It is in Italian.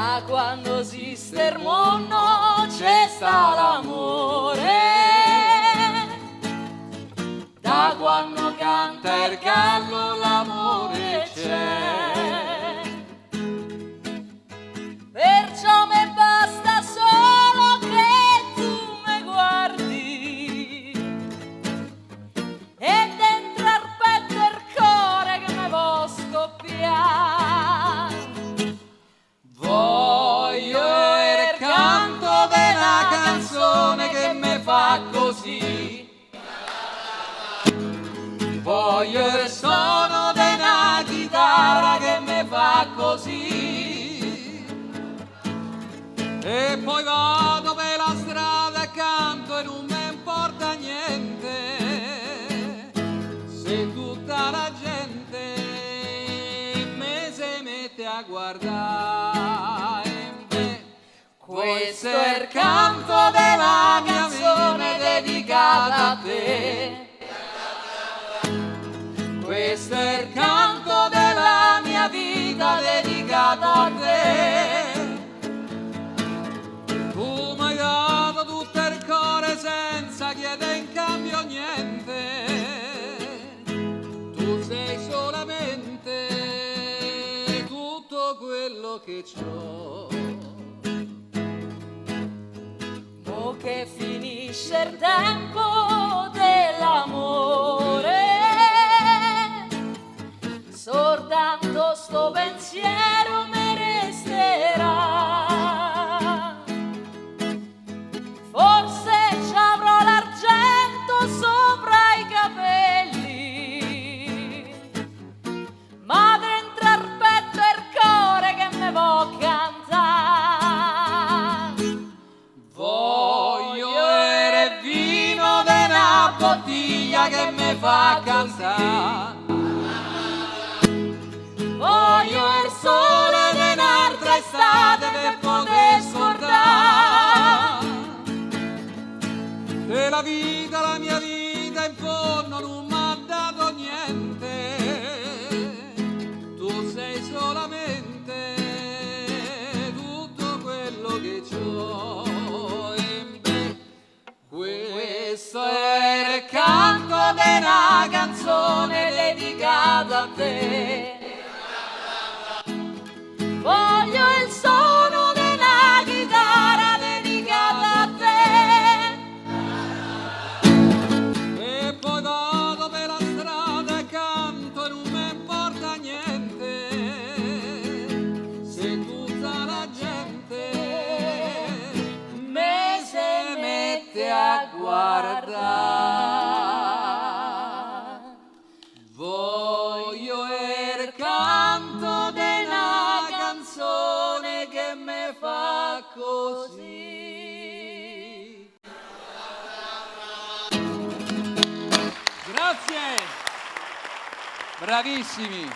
Da quando esiste il mondo c'è sta l'amore, da quando canta il gallo l'amore c'è, perciò mi basta solo che tu mi guardi e dentro al petto il cuore che mi vo scoppiare. Voglio il canto della canzone che mi fa così, voglio il suono della chitarra che mi fa così, e poi vado per la strada e canto e non mi importa niente se tutta la gente me si mette a guardare. questo è il canto della canzone dedicata a te. Questo è il canto della mia vita dedicata a te. Tu mi hai dato tutto il cuore senza chiedere in cambio niente. Tu sei solamente tutto quello che c'ho. Mo che finisce il tempo dell'amore, soltanto sto pensiero mi resterà. Forse ci avrò l'argento sopra i capelli, ma dentro al petto è il cuore che mi vo cantare. Voglio il vino della bottiglia che mi fa cantare. Voglio il sole di un'altra estate per poter scordare. E la vita, la mia vita in fondo non mi ha dato niente. Tu sei solamente tutto quello che c'ho. Questo è il canto della canzone dedicata a te. Voglio il suono della chitarra dedicata a te. E poi vado per la strada e canto e non mi importa niente se tutta la gente Me se mette a guardare. voglio il canto della canzone che mi fa così. Grazie, bravissimi.